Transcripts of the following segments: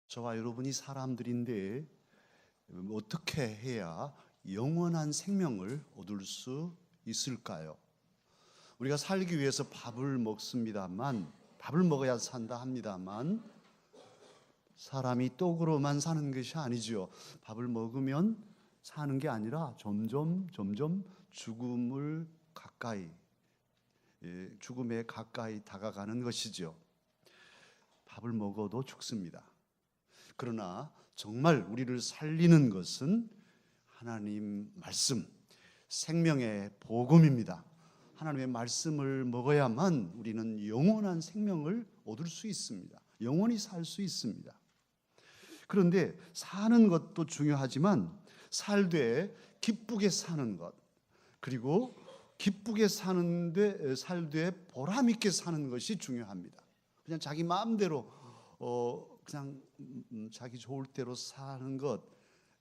저와 여러분이 사람들인데 어떻게 해야 영원한 생명을 얻을 수 있을까요? 우리가 살기 위해서 밥을 먹습니다만, 밥을 먹어야 산다 합니다만, 사람이 떡으로만 사는 것이 아니죠. 밥을 먹으면 사는 게 아니라 점점 죽음에 가까이 다가가는 것이죠. 밥을 먹어도 죽습니다. 그러나 정말 우리를 살리는 것은 하나님 말씀, 생명의 복음입니다. 하나님의 말씀을 먹어야만 우리는 영원한 생명을 얻을 수 있습니다. 영원히 살 수 있습니다. 그런데 사는 것도 중요하지만 살되 기쁘게 사는 것, 그리고 기쁘게 살되 보람 있게 사는 것이 중요합니다. 그냥 자기 마음대로 그냥 자기 좋을 대로 사는 것,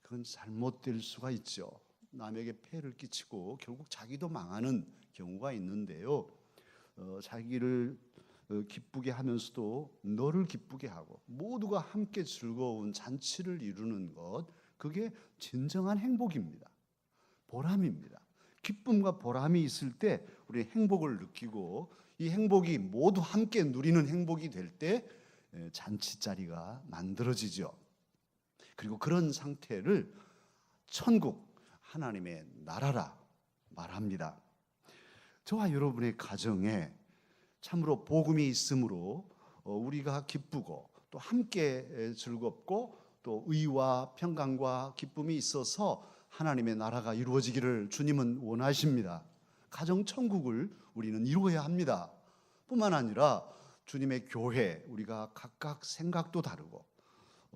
그건 잘못될 수가 있죠. 남에게 폐를 끼치고 결국 자기도 망하는 경우가 있는데요. 자기를 기쁘게 하면서도 너를 기쁘게 하고 모두가 함께 즐거운 잔치를 이루는 것, 그게 진정한 행복입니다. 보람입니다. 기쁨과 보람이 있을 때 우리 행복을 느끼고, 이 행복이 모두 함께 누리는 행복이 될 때 잔치자리가 만들어지죠. 그리고 그런 상태를 천국, 하나님의 나라라 말합니다. 저와 여러분의 가정에 참으로 복음이 있으므로 우리가 기쁘고 또 함께 즐겁고 또 의와 평강과 기쁨이 있어서 하나님의 나라가 이루어지기를 주님은 원하십니다. 가정 천국을 우리는 이루어야 합니다. 뿐만 아니라 주님의 교회, 우리가 각각 생각도 다르고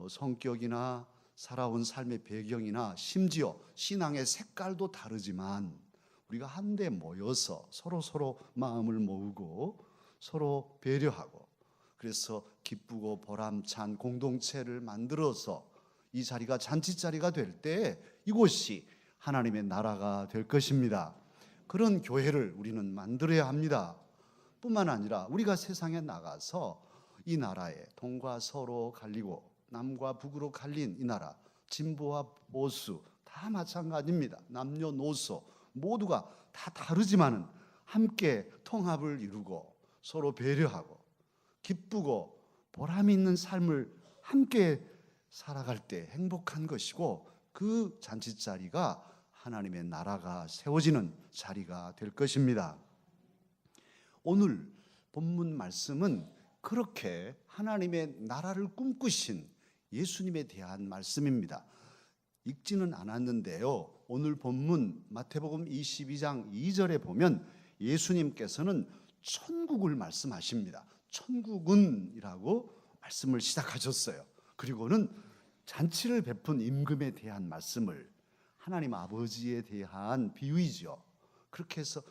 성격이나 살아온 삶의 배경이나 심지어 신앙의 색깔도 다르지만 우리가 한데 모여서 서로 마음을 모으고 서로 배려하고, 그래서 기쁘고 보람찬 공동체를 만들어서 이 자리가 잔치자리가 될 때 이곳이 하나님의 나라가 될 것입니다. 그런 교회를 우리는 만들어야 합니다. 뿐만 아니라 우리가 세상에 나가서 이 나라에 동과 서로 갈리고 남과 북으로 갈린 이 나라, 진보와 보수 다 마찬가지입니다. 남녀노소 모두가 다 다르지만은 함께 통합을 이루고 서로 배려하고 기쁘고 보람 있는 삶을 함께 살아갈 때 행복한 것이고, 그 잔치자리가 하나님의 나라가 세워지는 자리가 될 것입니다. 오늘 본문 말씀은 그렇게 하나님의 나라를 꿈꾸신 예수님에 대한 말씀입니다. 읽지는 않았는데요, 오늘 본문 마태복음 22장 2절에 보면 예수님께서는 천국을 말씀하십니다. 천국은이라고 말씀을 시작하셨어요. 그리고는 잔치를 베푼 임금에 대한 말씀을, 하나님 아버지에 대한 비유이죠. 그렇게 해서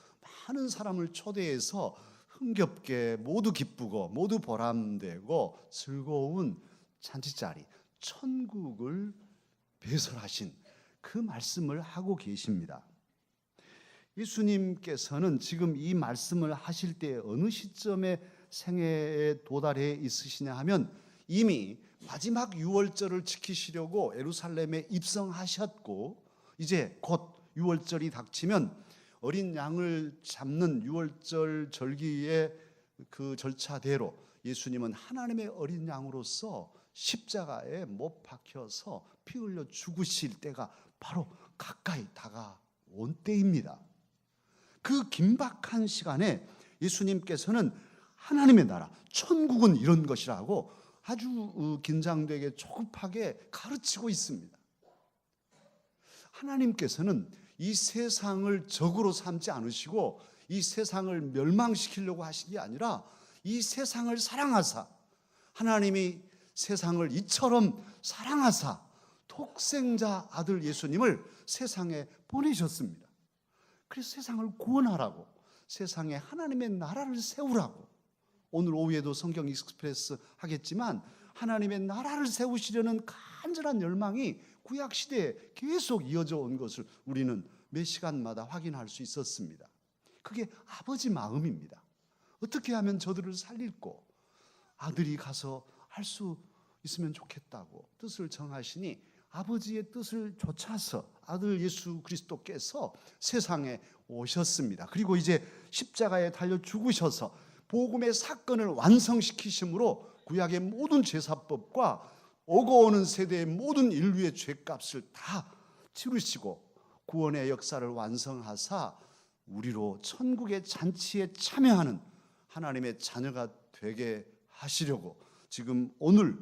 많은 사람을 초대해서 흥겹게 모두 기쁘고 모두 보람되고 즐거운 잔치자리, 천국을 배설하신 그 말씀을 하고 계십니다. 예수님께서는 지금 이 말씀을 하실 때 어느 시점에 생애에 도달해 있으시냐 하면 이미 마지막 유월절을 지키시려고 예루살렘에 입성하셨고, 이제 곧 유월절이 닥치면 어린 양을 잡는 유월절 절기의 그 절차대로 예수님은 하나님의 어린 양으로서 십자가에 못 박혀서 피 흘려 죽으실 때가 바로 가까이 다가온 때입니다. 그 긴박한 시간에 예수님께서는 하나님의 나라, 천국은 이런 것이라고 아주 긴장되게 조급하게 가르치고 있습니다. 하나님께서는 이 세상을 적으로 삼지 않으시고 이 세상을 멸망시키려고 하신 게 아니라 이 세상을 사랑하사, 하나님이 세상을 이처럼 사랑하사 독생자 아들 예수님을 세상에 보내셨습니다. 그래서 세상을 구원하라고, 세상에 하나님의 나라를 세우라고. 오늘 오후에도 성경 익스프레스 하겠지만 하나님의 나라를 세우시려는 간절한 열망이 구약시대에 계속 이어져 온 것을 우리는 매 시간마다 확인할 수 있었습니다. 그게 아버지 마음입니다. 어떻게 하면 저들을 살릴고, 아들이 가서 할 수 있으면 좋겠다고 뜻을 정하시니 아버지의 뜻을 좇아서 아들 예수 그리스도께서 세상에 오셨습니다. 그리고 이제 십자가에 달려 죽으셔서 복음의 사건을 완성시키심으로 구약의 모든 제사법과 오고 오는 세대의 모든 인류의 죄값을 다 치르시고 구원의 역사를 완성하사 우리로 천국의 잔치에 참여하는 하나님의 자녀가 되게 하시려고 지금 오늘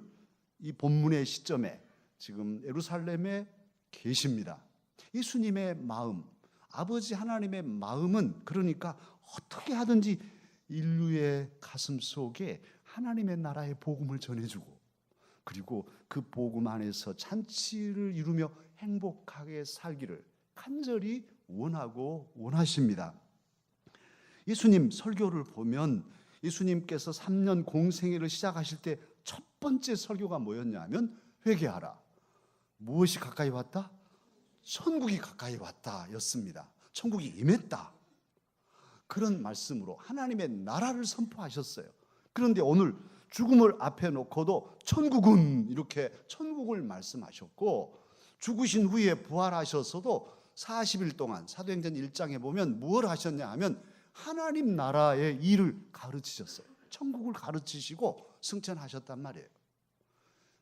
이 본문의 시점에 지금 예루살렘에 계십니다. 예수님의 마음, 아버지 하나님의 마음은 그러니까 어떻게 하든지 인류의 가슴 속에 하나님의 나라의 복음을 전해주고 그리고 그 복음 안에서 잔치를 이루며 행복하게 살기를 간절히 원하고 원하십니다. 예수님 설교를 보면 예수님께서 3년 공생애를 시작하실 때 첫 번째 설교가 뭐였냐면 회개하라. 무엇이 가까이 왔다? 천국이 가까이 왔다 였습니다. 천국이 임했다. 그런 말씀으로 하나님의 나라를 선포하셨어요. 그런데 오늘 죽음을 앞에 놓고도 천국은 이렇게 천국을 말씀하셨고 죽으신 후에 부활하셔서도 40일 동안 사도행전 1장에 보면 무엇을 하셨냐 하면 하나님 나라의 일을 가르치셨어요. 천국을 가르치시고 승천하셨단 말이에요.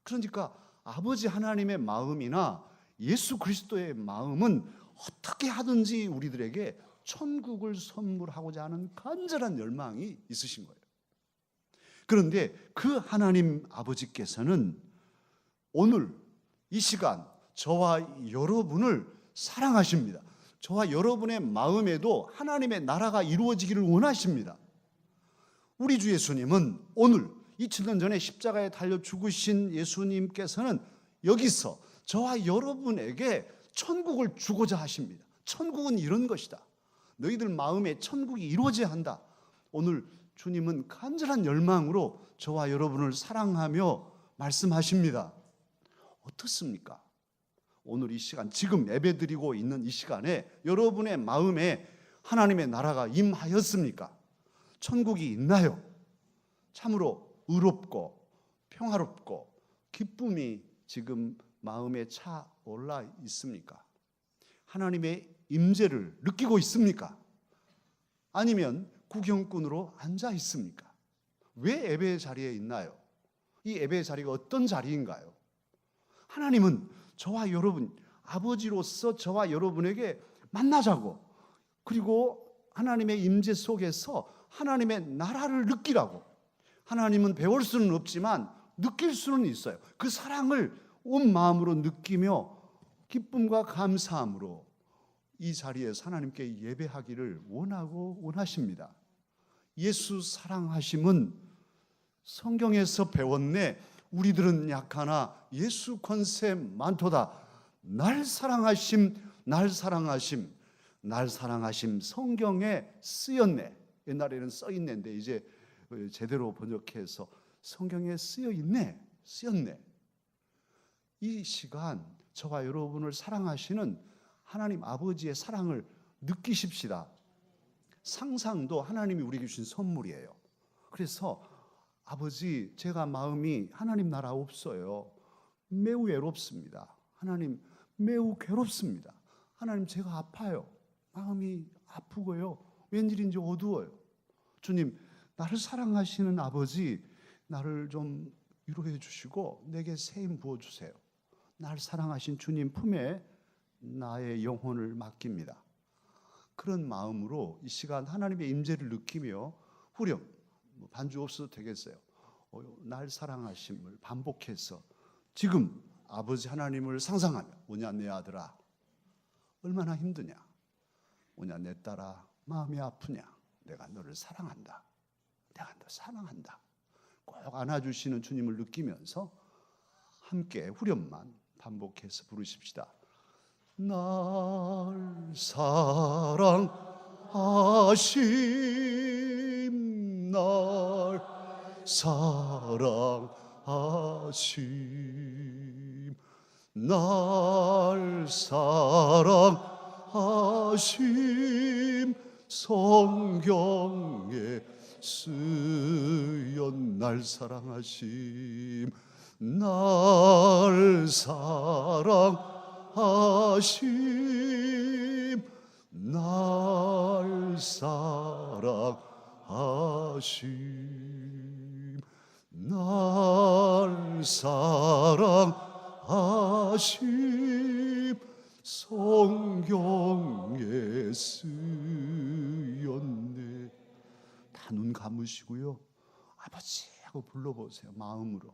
그러니까 아버지 하나님의 마음이나 예수 그리스도의 마음은 어떻게 하든지 우리들에게 천국을 선물하고자 하는 간절한 열망이 있으신 거예요. 그런데 그 하나님 아버지께서는 오늘 이 시간 저와 여러분을 사랑하십니다. 저와 여러분의 마음에도 하나님의 나라가 이루어지기를 원하십니다. 우리 주 예수님은 오늘 2000년 전에 십자가에 달려 죽으신 예수님께서는 여기서 저와 여러분에게 천국을 주고자 하십니다. 천국은 이런 것이다. 너희들 마음에 천국이 이루어져야 한다. 오늘 주님은 간절한 열망으로 저와 여러분을 사랑하며 말씀하십니다. 어떻습니까? 오늘 이 시간, 지금 예배드리고 있는 이 시간에 여러분의 마음에 하나님의 나라가 임하였습니까? 천국이 있나요? 참으로 의롭고 평화롭고 기쁨이 지금 마음에 차 올라 있습니까? 하나님의 임재를 느끼고 있습니까? 아니면 구경꾼으로 앉아 있습니까? 왜 예배의 자리에 있나요? 이 예배의 자리가 어떤 자리인가요? 하나님은 저와 여러분, 아버지로서 저와 여러분에게 만나자고, 그리고 하나님의 임재 속에서 하나님의 나라를 느끼라고. 하나님은 배울 수는 없지만 느낄 수는 있어요. 그 사랑을 온 마음으로 느끼며 기쁨과 감사함으로 이 자리에서 하나님께 예배하기를 원하고 원하십니다. 예수 사랑하심은 성경에서 배웠네. 우리들은 약하나 예수 권세 많도다. 날 사랑하심, 날 사랑하심, 날 사랑하심 성경에 쓰였네. 옛날에는 써있는데 이제 제대로 번역해서 성경에 쓰여있네, 쓰였네. 이 시간 저와 여러분을 사랑하시는 하나님 아버지의 사랑을 느끼십시다. 상상도 하나님이 우리에게 주신 선물이에요. 그래서 아버지, 제가 마음이 하나님 나라 없어요. 매우 외롭습니다. 하나님, 매우 괴롭습니다. 하나님, 제가 아파요. 마음이 아프고요. 웬일인지 어두워요. 주님, 나를 사랑하시는 아버지, 나를 좀 위로해 주시고 내게 새 힘 부어주세요. 날 사랑하신 주님 품에 나의 영혼을 맡깁니다. 그런 마음으로 이 시간 하나님의 임재를 느끼며 후렴, 반주 없어도 되겠어요. 날 사랑하심을 반복해서 지금 아버지 하나님을 상상하며, 오냐 내 아들아 얼마나 힘드냐, 오냐 내 딸아 마음이 아프냐, 내가 너를 사랑한다, 내가 너 사랑한다. 꼭 안아주시는 주님을 느끼면서 함께 후렴만 반복해서 부르십시다. 날 사랑하심, 날 사랑하심, 날 사랑하심. 성경에 쓰연 날 사랑하심, 날 사랑하심 날 사랑하심 날 사랑하심 성경에 쓰였네. 다 눈 감으시고요. 아버지 하고 불러보세요. 마음으로.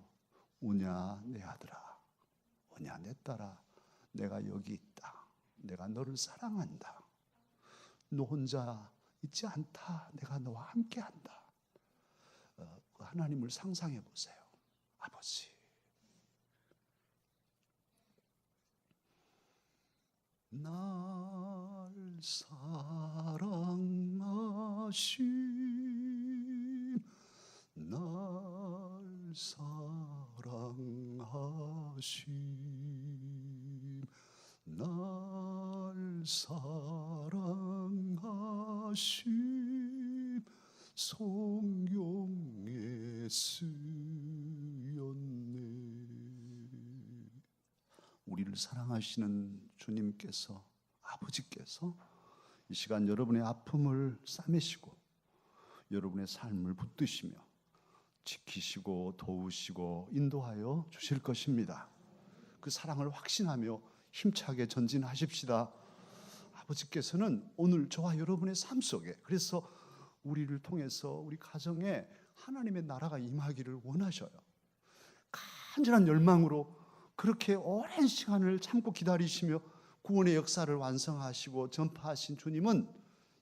오냐 내 아들아, 오냐 내 딸아, 내가 여기 있다. 내가 너를 사랑한다. 너 혼자 있지 않다. 내가 너와 함께한다. 하나님을 상상해 보세요. 아버지, 날 사랑하심 날 사랑하심 날 사랑하심 성경에 쓰였네. 우리를 사랑하시는 주님께서, 아버지께서 이 시간 여러분의 아픔을 싸매시고 여러분의 삶을 붙드시며 지키시고 도우시고 인도하여 주실 것입니다. 그 사랑을 확신하며 힘차게 전진하십시다. 아버지께서는 오늘 저와 여러분의 삶 속에, 그래서 우리를 통해서 우리 가정에 하나님의 나라가 임하기를 원하셔요. 간절한 열망으로 그렇게 오랜 시간을 참고 기다리시며 구원의 역사를 완성하시고 전파하신 주님은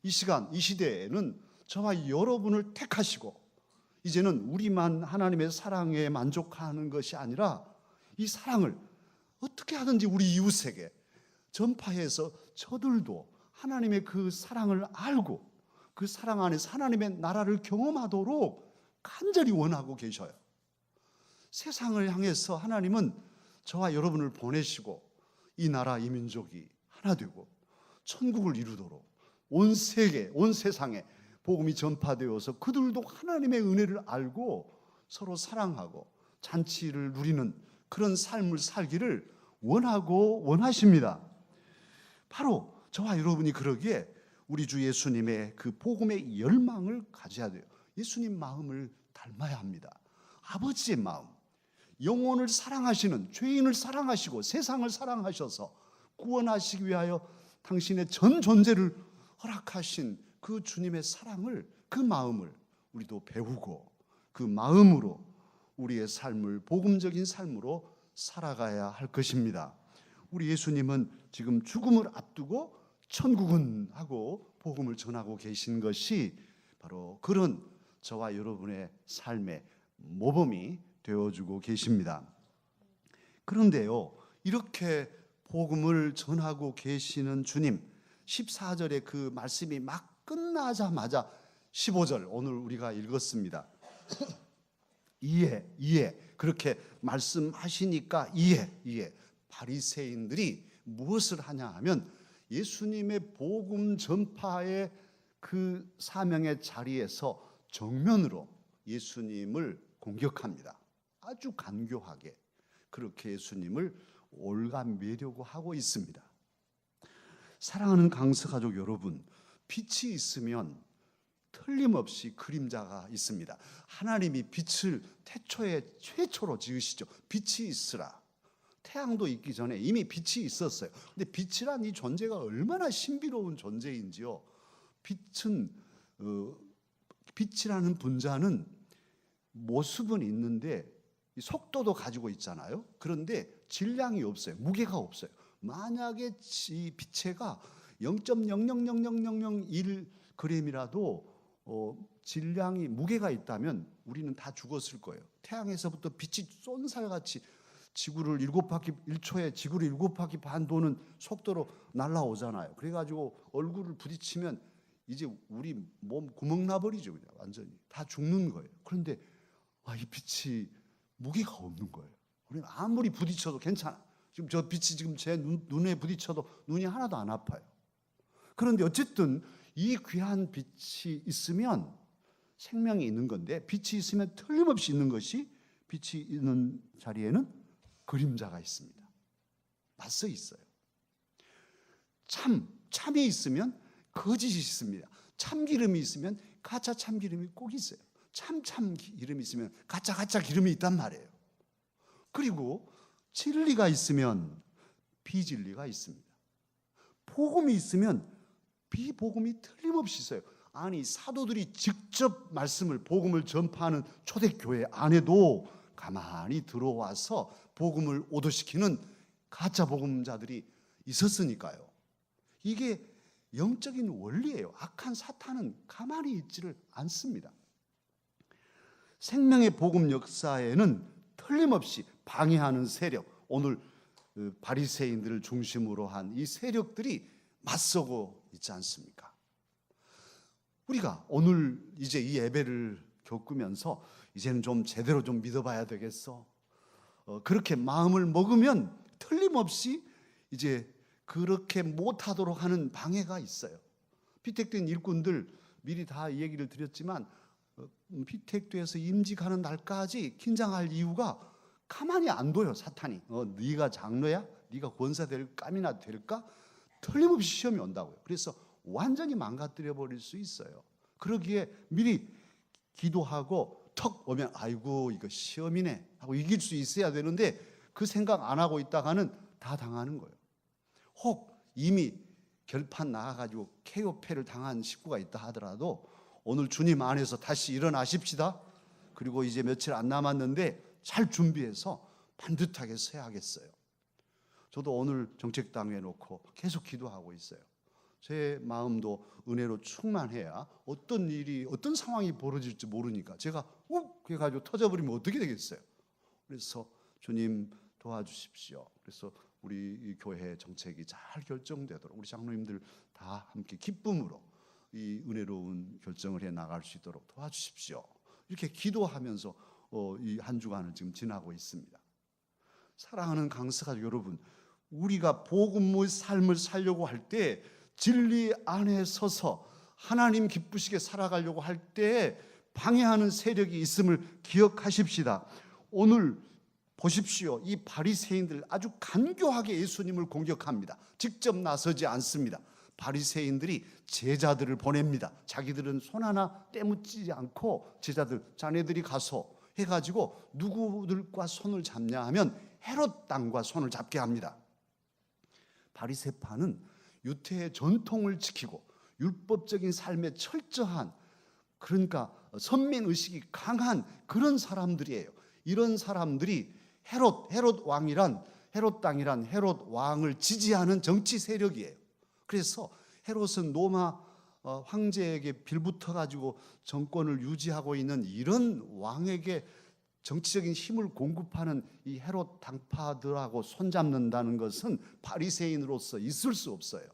이 시간, 이 시대에는 저와 여러분을 택하시고 이제는 우리만 하나님의 사랑에 만족하는 것이 아니라 이 사랑을 어떻게 하든지 우리 이웃에게 전파해서 저들도 하나님의 그 사랑을 알고 그 사랑 안에서 하나님의 나라를 경험하도록 간절히 원하고 계셔요. 세상을 향해서 하나님은 저와 여러분을 보내시고 이 나라 이 민족이 하나 되고 천국을 이루도록 온 세계, 온 세상에 복음이 전파되어서 그들도 하나님의 은혜를 알고 서로 사랑하고 잔치를 누리는 그런 삶을 살기를 원하고 원하십니다. 바로 저와 여러분이 그러기에 우리 주 예수님의 그 복음의 열망을 가져야 돼요. 예수님 마음을 닮아야 합니다. 아버지의 마음, 영혼을 사랑하시는, 죄인을 사랑하시고 세상을 사랑하셔서 구원하시기 위하여 당신의 전 존재를 허락하신 그 주님의 사랑을, 그 마음을 우리도 배우고 그 마음으로 우리의 삶을 복음적인 삶으로 살아가야 할 것입니다. 우리 예수님은 지금 죽음을 앞두고 천국은 하고 복음을 전하고 계신 것이 바로 그런 저와 여러분의 삶의 모범이 되어주고 계십니다. 그런데요, 이렇게 복음을 전하고 계시는 주님, 14절의 그 말씀이 막 끝나자마자 15절 오늘 우리가 읽었습니다. 이에 그렇게 말씀하시니까 이에 바리새인들이 무엇을 하냐 하면 예수님의 복음 전파의 그 사명의 자리에서 정면으로 예수님을 공격합니다. 아주 간교하게 그렇게 예수님을 올가매려고 하고 있습니다. 사랑하는 강서가족 여러분, 빛이 있으면 틀림없이 그림자가 있습니다. 하나님이 빛을 태초에 최초로 지으시죠. 빛이 있으라. 태양도 있기 전에 이미 빛이 있었어요. 근데 빛이란 이 존재가 얼마나 신비로운 존재인지요. 빛이라는 분자는 모습은 있는데 속도도 가지고 있잖아요. 그런데 질량이 없어요. 무게가 없어요. 만약에 이 빛체가 0.000001g이라도 질량이 무게가 있다면 우리는 다 죽었을 거예요. 태양에서부터 빛이 쏜살같이 지구를 7바퀴 1초에 지구를 7바퀴 반 도는 속도로 날아오잖아요. 그래가지고 얼굴을 부딪히면 이제 우리 몸 구멍 나버리죠. 그냥 완전히 다 죽는 거예요. 그런데 이 빛이 무게가 없는 거예요. 우리는 아무리 부딪혀도 괜찮아. 지금 저 빛이 지금 제 눈에 부딪혀도 눈이 하나도 안 아파요. 그런데 어쨌든 이 귀한 빛이 있으면 생명이 있는 건데, 빛이 있으면 틀림없이 있는 것이 빛이 있는 자리에는 그림자가 있습니다. 맞서 있어요. 참이 있으면 거짓이 있습니다. 참기름이 있으면 가짜 참기름이 꼭 있어요. 참기름이 있으면 가짜 기름이 있단 말이에요. 그리고 진리가 있으면 비진리가 있습니다. 복음이 있으면 비복음이 틀림없이 있어요. 아니, 사도들이 직접 복음을 전파하는 초대교회 안에도 가만히 들어와서 복음을 오도시키는 가짜 복음자들이 있었으니까요. 이게 영적인 원리예요. 악한 사탄은 가만히 있지를 않습니다. 생명의 복음 역사에는 틀림없이 방해하는 세력, 오늘 바리새인들을 중심으로 한 이 세력들이 맞서고 있지 않습니까? 우리가 오늘 이제 이 예배를 겪으면서 이제는 좀 제대로 좀 믿어봐야 되겠어. 그렇게 마음을 먹으면 틀림없이 이제 그렇게 못하도록 하는 방해가 있어요. 피택된 일꾼들 미리 다 얘기를 드렸지만 피택돼서 임직하는 날까지 긴장할 이유가 가만히 안 둬요. 사탄이. 네가 장로야? 네가 권사 될 감이나 될까? 틀림없이 시험이 온다고요. 그래서 완전히 망가뜨려 버릴 수 있어요. 그러기에 미리 기도하고 턱 오면 아이고 이거 시험이네 하고 이길 수 있어야 되는데 그 생각 안 하고 있다가는 다 당하는 거예요. 혹 이미 결판 나가가지고 KO패를 당한 식구가 있다 하더라도 오늘 주님 안에서 다시 일어나십시다. 그리고 이제 며칠 안 남았는데 잘 준비해서 반듯하게 서야겠어요. 저도 오늘 정책당에 놓고 계속 기도하고 있어요. 제 마음도 은혜로 충만해야 어떤 일이 어떤 상황이 벌어질지 모르니까 제가 욱 해가지고 터져버리면 어떻게 되겠어요. 그래서 주님 도와주십시오. 그래서 우리 이 교회 정책이 잘 결정되도록 우리 장로님들 다 함께 기쁨으로 이 은혜로운 결정을 해 나갈 수 있도록 도와주십시오. 이렇게 기도하면서 이 한 주간을 지금 지나고 있습니다. 사랑하는 강서가족 여러분, 우리가 복음의 삶을 살려고 할 때 진리 안에 서서 하나님 기쁘시게 살아가려고 할 때 방해하는 세력이 있음을 기억하십시다. 오늘 보십시오. 이 바리새인들 아주 간교하게 예수님을 공격합니다. 직접 나서지 않습니다. 바리새인들이 제자들을 보냅니다. 자기들은 손 하나 떼묻지 않고 제자들 자네들이 가서 해가지고 누구들과 손을 잡냐 하면 헤롯 땅과 손을 잡게 합니다. 바리새파는 유태의 전통을 지키고 율법적인 삶에 철저한, 그러니까 선민의식이 강한 그런 사람들이에요. 이런 사람들이 헤롯 땅이란 헤롯 왕을 지지하는 정치 세력이에요. 그래서 헤롯은 로마 황제에게 빌붙어 가지고 정권을 유지하고 있는 이런 왕에게 정치적인 힘을 공급하는 이 헤롯 당파들하고 손잡는다는 것은 바리새인으로서 있을 수 없어요.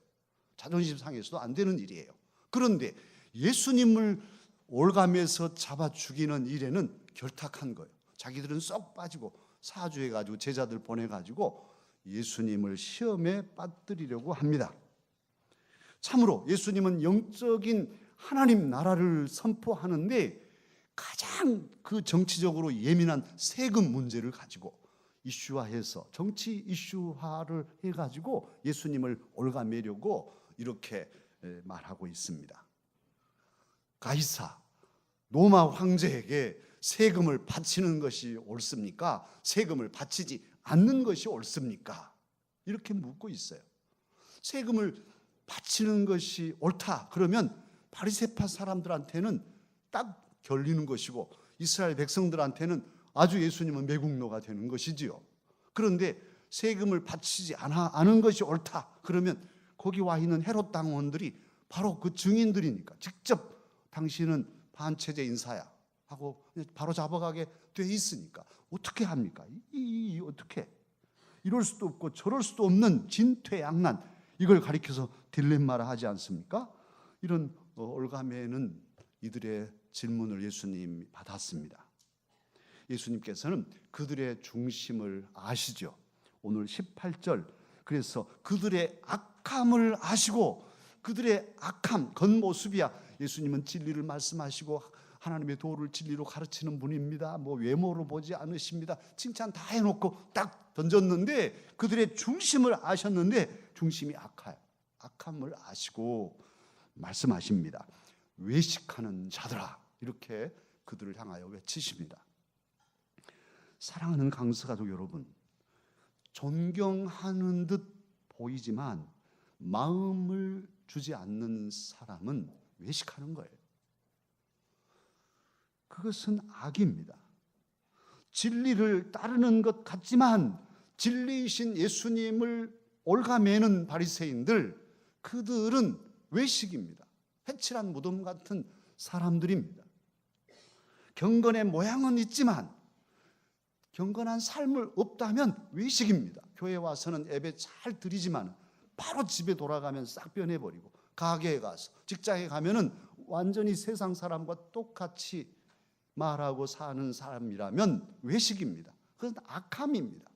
자존심 상해서도 안 되는 일이에요. 그런데 예수님을 올가매서 잡아 죽이는 일에는 결탁한 거예요. 자기들은 쏙 빠지고 사주해가지고 제자들 보내가지고 예수님을 시험에 빠뜨리려고 합니다. 참으로 예수님은 영적인 하나님 나라를 선포하는데 가장 그 정치적으로 예민한 세금 문제를 가지고 이슈화해서 정치 이슈화를 해가지고 예수님을 올가매려고 이렇게 말하고 있습니다. 가이사 로마 황제에게 세금을 바치는 것이 옳습니까? 세금을 바치지 않는 것이 옳습니까? 이렇게 묻고 있어요. 세금을 바치는 것이 옳다 그러면 바리새파 사람들한테는 딱 결리는 것이고 이스라엘 백성들한테는 아주 예수님은 매국노가 되는 것이지요. 그런데 세금을 바치지 않은 것이 옳다 그러면 거기 와 있는 헤롯 당원들이 바로 그 증인들이니까 직접 당신은 반체제 인사야 하고 바로 잡아가게 돼 있으니까 어떻게 합니까? 어떻게 이럴 수도 없고 저럴 수도 없는 진퇴양난, 이걸 가리켜서 딜레마라 하지 않습니까? 이런 올가매는 이들의 질문을 예수님이 받았습니다. 예수님께서는 그들의 중심을 아시죠. 오늘 18절, 그래서 그들의 악함을 아시고 그들의 악함, 겉모습이야. 예수님은 진리를 말씀하시고 하나님의 도를 진리로 가르치는 분입니다. 뭐 외모로 보지 않으십니다. 칭찬 다 해놓고 딱 던졌는데 그들의 중심을 아셨는데 중심이 악함을 아시고 말씀하십니다. 외식하는 자들아, 이렇게 그들을 향하여 외치십니다. 사랑하는 강서가족 여러분, 존경하는 듯 보이지만 마음을 주지 않는 사람은 외식하는 거예요. 그것은 악입니다. 진리를 따르는 것 같지만 진리이신 예수님을 올가매는 바리새인들, 그들은 외식입니다. 회칠한 무덤 같은 사람들입니다. 경건의 모양은 있지만 경건한 삶을 없다면 외식입니다. 교회 와서는 예배 잘 드리지만 바로 집에 돌아가면 싹 변해버리고, 가게에 가서 직장에 가면은 완전히 세상 사람과 똑같이 말하고 사는 사람이라면 외식입니다. 그건 악함입니다.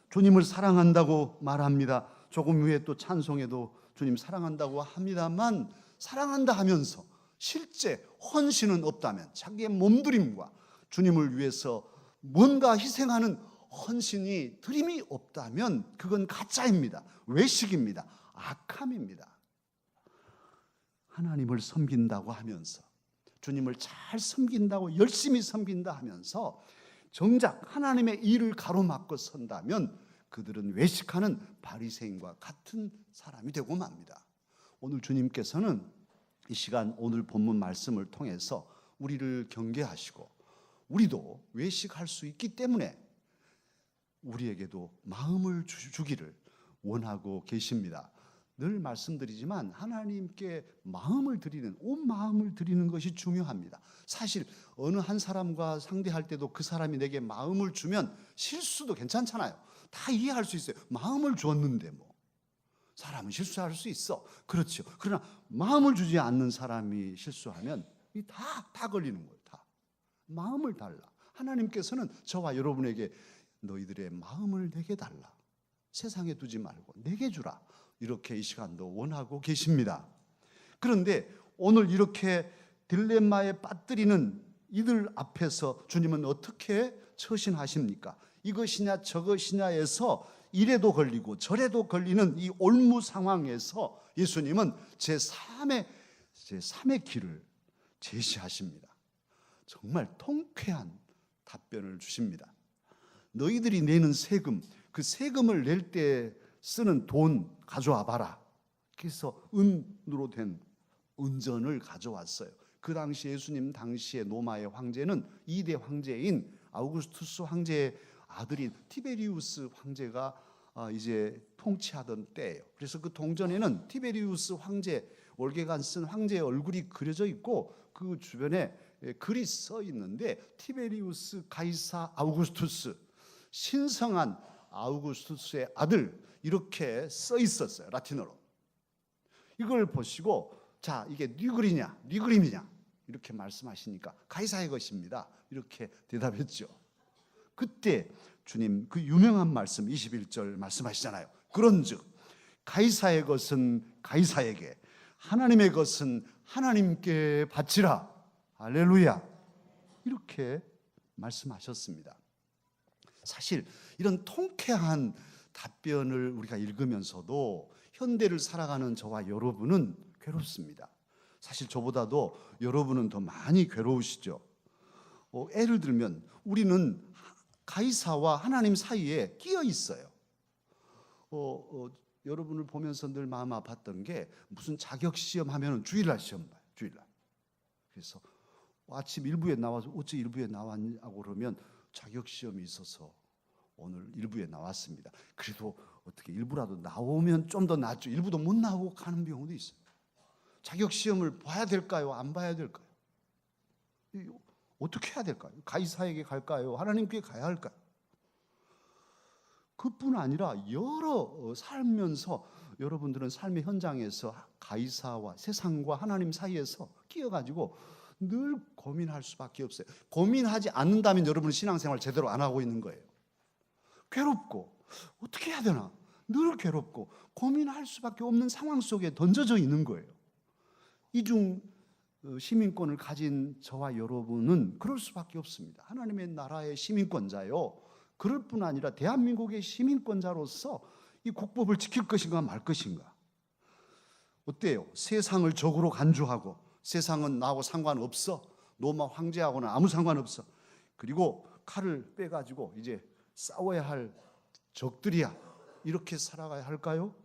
주님을 사랑한다고 말합니다. 조금 후에 또 찬송에도 주님 사랑한다고 합니다만, 사랑한다 하면서 실제 헌신은 없다면, 자기의 몸부림과 주님을 위해서 뭔가 희생하는 헌신이, 드림이 없다면 그건 가짜입니다. 외식입니다. 악함입니다. 하나님을 섬긴다고 하면서, 주님을 잘 섬긴다고, 열심히 섬긴다 하면서 정작 하나님의 일을 가로막고 선다면 그들은 외식하는 바리새인과 같은 사람이 되고 맙니다. 오늘 주님께서는 이 시간 오늘 본문 말씀을 통해서 우리를 경계하시고, 우리도 외식할 수 있기 때문에 우리에게도 마음을 주기를 원하고 계십니다. 늘 말씀드리지만 하나님께 마음을 드리는, 온 마음을 드리는 것이 중요합니다. 사실 어느 한 사람과 상대할 때도 그 사람이 내게 마음을 주면 실수도 괜찮잖아요. 다 이해할 수 있어요. 마음을 줬는데 뭐 사람은 실수할 수 있어. 그렇죠. 그러나 마음을 주지 않는 사람이 실수하면 다 걸리는 거예요. 다 마음을 달라. 하나님께서는 저와 여러분에게 너희들의 마음을 내게 달라, 세상에 두지 말고 내게 주라, 이렇게 이 시간도 원하고 계십니다. 그런데 오늘 이렇게 딜레마에 빠뜨리는 이들 앞에서 주님은 어떻게 처신하십니까? 이것이냐 저것이냐에서 이래도 걸리고 저래도 걸리는 이 올무 상황에서 예수님은 제3의 길을 제시하십니다. 정말 통쾌한 답변을 주십니다. 너희들이 내는 세금, 그 세금을 낼 때 쓰는 돈 가져와 봐라. 그래서 은으로 된 은전을 가져왔어요. 그 당시 예수님 당시의 로마의 황제는 2대 황제인 아우구스투스 황제의 아들인 티베리우스 황제가 이제 통치하던 때예요. 그래서 그 동전에는 티베리우스 황제, 월계관 쓴 황제의 얼굴이 그려져 있고 그 주변에 글이 써 있는데 티베리우스 가이사 아우구스투스, 신성한 아우구스투스의 아들, 이렇게 써 있었어요. 라틴어로. 이걸 보시고 자, 이게 네 글이냐 네 그림이냐 이렇게 말씀하시니까 가이사의 것입니다, 이렇게 대답했죠. 그때 주님 그 유명한 말씀 21절 말씀하시잖아요. 그런즉 가이사의 것은 가이사에게, 하나님의 것은 하나님께 바치라. 할렐루야. 이렇게 말씀하셨습니다. 사실 이런 통쾌한 답변을 우리가 읽으면서도 현대를 살아가는 저와 여러분은 괴롭습니다. 사실 저보다도 여러분은 더 많이 괴로우시죠. 예를 들면 우리는 가이사와 하나님 사이에 끼어 있어요. 여러분을 보면서 늘 마음 아팠던 게, 무슨 자격 시험 하면 주일날 시험 봐요. 주일날. 그래서 아침 일부에 나와서 어째 일부에 나왔냐고 그러면 자격 시험이 있어서 오늘 일부에 나왔습니다. 그래도 어떻게 일부라도 나오면 좀 더 낫죠. 일부도 못 나오고 가는 경우도 있어요. 자격 시험을 봐야 될까요? 안 봐야 될까요? 어떻게 해야 될까요? 가이사에게 갈까요? 하나님께 가야 할까요? 그뿐 아니라 여러 살면서 여러분들은 삶의 현장에서 가이사와 세상과 하나님 사이에서 끼어가지고 늘 고민할 수밖에 없어요. 고민하지 않는다면 여러분은 신앙생활 제대로 안 하고 있는 거예요. 괴롭고 어떻게 해야 되나 늘 괴롭고 고민할 수밖에 없는 상황 속에 던져져 있는 거예요. 이중 시민권을 가진 저와 여러분은 그럴 수밖에 없습니다. 하나님의 나라의 시민권자요. 그럴 뿐 아니라 대한민국의 시민권자로서 이 국법을 지킬 것인가 말 것인가. 어때요? 세상을 적으로 간주하고 세상은 나하고 상관없어. 로마 황제하고는 아무 상관없어. 그리고 칼을 빼가지고 이제 싸워야 할 적들이야. 이렇게 살아가야 할까요?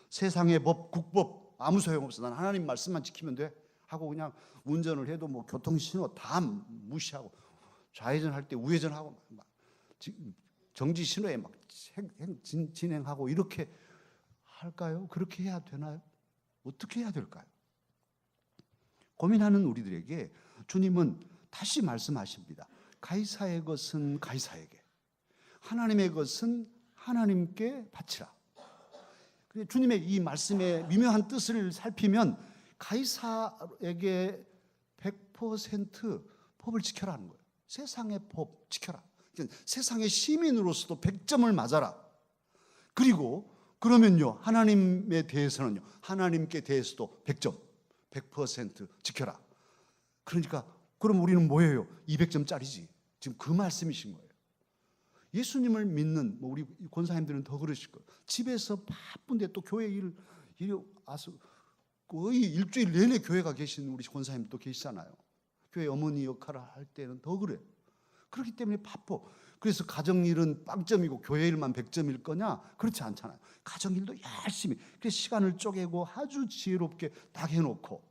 세상의 법, 국법 아무 소용없어. 난 하나님 말씀만 지키면 돼. 하고 그냥 운전을 해도 뭐 교통신호 다 무시하고 좌회전할 때 우회전하고 막 정지 신호에 막 진행하고 이렇게 할까요? 그렇게 해야 되나요? 어떻게 해야 될까요? 고민하는 우리들에게 주님은 다시 말씀하십니다. 가이사의 것은 가이사에게, 하나님의 것은 하나님께 바치라. 주님의 이 말씀의 미묘한 뜻을 살피면 가이사에게 100% 법을 지켜라는 거예요. 세상의 법 지켜라. 세상의 시민으로서도 100점을 맞아라. 그리고 그러면요, 하나님에 대해서는요, 하나님께 대해서도 100점, 100% 지켜라. 그러니까 그럼 우리는 뭐예요? 200점짜리지. 지금 그 말씀이신 거예요. 예수님을 믿는 우리 권사님들은 더 그러실 거예요. 집에서 바쁜데 또 교회 일이 와서 거의 일주일 내내 교회가 계신 우리 권사님도 계시잖아요. 교회 어머니 역할을 할 때는 더 그래요. 그렇기 때문에 바빠. 그래서 가정일은 빵점이고 교회 일만 100점일 거냐? 그렇지 않잖아요. 가정일도 열심히, 그래서 시간을 쪼개고 아주 지혜롭게 딱 해놓고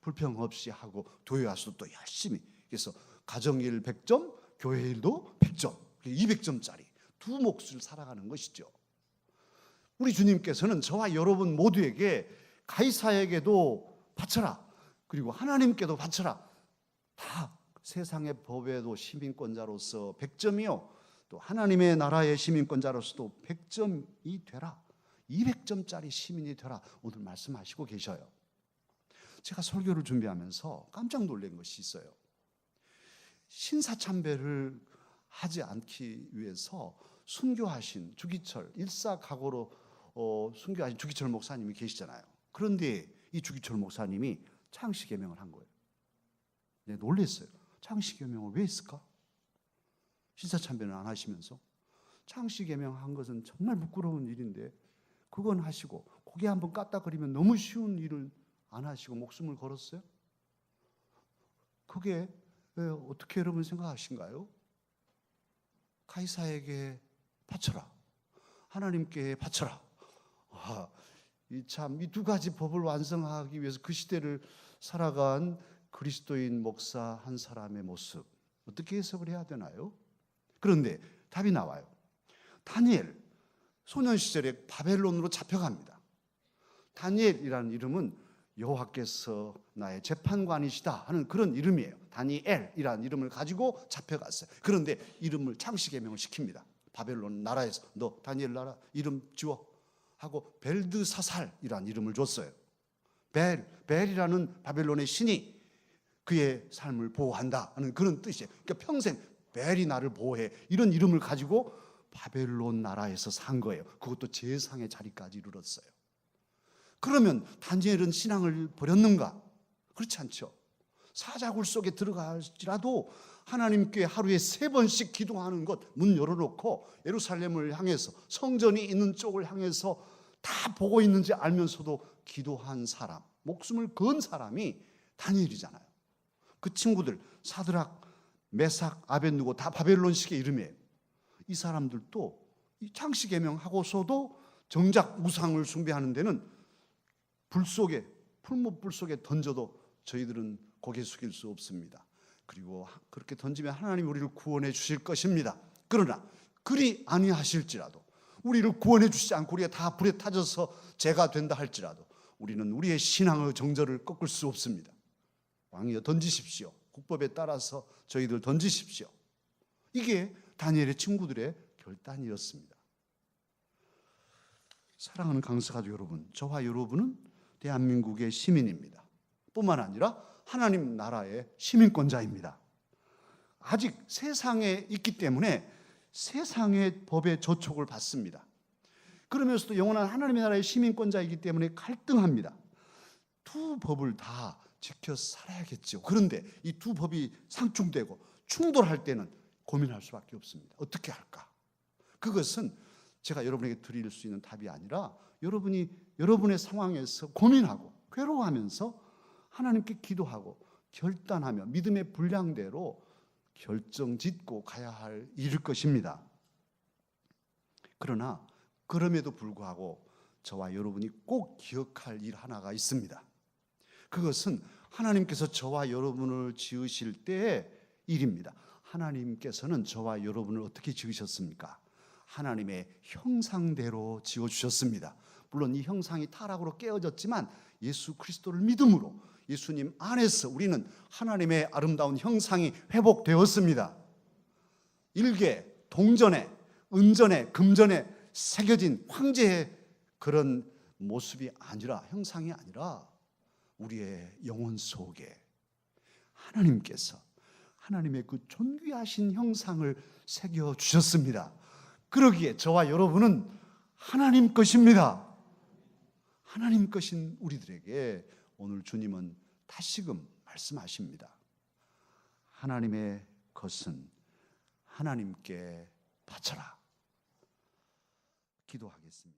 불평 없이 하고 교회 와서 또 열심히. 그래서 가정일 100점, 교회 일도 100점, 200점짜리 두 몫을 살아가는 것이죠. 우리 주님께서는 저와 여러분 모두에게 가이사에게도 바쳐라, 그리고 하나님께도 바쳐라. 다 세상의 법에도 시민권자로서 100점이요, 또 하나님의 나라의 시민권자로서도 100점이 되라, 200점짜리 시민이 되라, 오늘 말씀하시고 계셔요. 제가 설교를 준비하면서 깜짝 놀란 것이 있어요. 신사참배를 하지 않기 위해서 순교하신 주기철, 일사각오로 순교하신 주기철 목사님이 계시잖아요. 그런데 이 주기철 목사님이 창씨개명을 한 거예요. 네, 놀랐어요. 창씨개명을 왜 했을까? 신사참배는 안 하시면서. 창씨개명한 것은 정말 부끄러운 일인데 그건 하시고 고개 한번 까딱거리면 너무 쉬운 일을 안 하시고 목숨을 걸었어요. 그게 어떻게 여러분 생각하신가요? 가이사에게 바쳐라, 하나님께 바쳐라. 이 두 가지 법을 완성하기 위해서 그 시대를 살아간 그리스도인 목사 한 사람의 모습, 어떻게 해석을 해야 되나요? 그런데 답이 나와요. 다니엘, 소년 시절에 바벨론으로 잡혀갑니다. 다니엘이라는 이름은 여호와께서 나의 재판관이시다 하는 그런 이름이에요. 다니엘이라는 이름을 가지고 잡혀갔어요. 그런데 이름을 창씨개명을 시킵니다. 바벨론 나라에서 너 다니엘 나라 이름 지워 하고 벨드사살이라는 이름을 줬어요. 벨이라는 바벨론의 신이 그의 삶을 보호한다 하는 그런 뜻이에요. 그러니까 평생 벨이 나를 보호해, 이런 이름을 가지고 바벨론 나라에서 산 거예요. 그것도 제상의 자리까지 이르렀어요. 그러면 다니엘은 신앙을 버렸는가? 그렇지 않죠. 사자굴 속에 들어갈지라도 하나님께 하루에 3번씩 기도하는 것, 문 열어놓고 예루살렘을 향해서, 성전이 있는 쪽을 향해서 다 보고 있는지 알면서도 기도한 사람, 목숨을 건 사람이 다니엘이잖아요. 그 친구들 사드락, 메삭, 아벳느고 다 바벨론식의 이름이에요. 이 사람들도 이 창씨개명하고서도 정작 우상을 숭배하는 데는 불 속에, 풀무불 속에 던져도 저희들은 고개 숙일 수 없습니다. 그리고 그렇게 던지면 하나님 우리를 구원해 주실 것입니다. 그러나 그리 아니하실지라도, 우리를 구원해 주시지 않고 우리가 다 불에 타져서 죄가 된다 할지라도 우리는 우리의 신앙의 정절을 꺾을 수 없습니다. 왕이여 던지십시오. 국법에 따라서 저희들 던지십시오. 이게 다니엘의 친구들의 결단이었습니다. 사랑하는 강서가족 여러분, 저와 여러분은 대한민국의 시민입니다. 뿐만 아니라 하나님 나라의 시민권자입니다. 아직 세상에 있기 때문에 세상의 법의 저촉을 받습니다. 그러면서도 영원한 하나님의 나라의 시민권자이기 때문에 갈등합니다. 두 법을 다 지켜 살아야겠죠. 그런데 이 두 법이 상충되고 충돌할 때는 고민할 수밖에 없습니다. 어떻게 할까? 그것은 제가 여러분에게 드릴 수 있는 답이 아니라 여러분이 여러분의 상황에서 고민하고 괴로워하면서 하나님께 기도하고 결단하며 믿음의 분량대로 결정짓고 가야 할 일일 것입니다. 그러나 그럼에도 불구하고 저와 여러분이 꼭 기억할 일 하나가 있습니다. 그것은 하나님께서 저와 여러분을 지으실 때의 일입니다. 하나님께서는 저와 여러분을 어떻게 지으셨습니까? 하나님의 형상대로 지어주셨습니다. 물론 이 형상이 타락으로 깨어졌지만 예수 그리스도를 믿음으로 예수님 안에서 우리는 하나님의 아름다운 형상이 회복되었습니다. 일개, 동전에, 은전에, 금전에 새겨진 황제의 그런 모습이 아니라, 형상이 아니라 우리의 영혼 속에 하나님께서 하나님의 그 존귀하신 형상을 새겨주셨습니다. 그러기에 저와 여러분은 하나님 것입니다. 하나님 것인 우리들에게 오늘 주님은 다시금 말씀하십니다. 하나님의 것은 하나님께 바쳐라. 기도하겠습니다.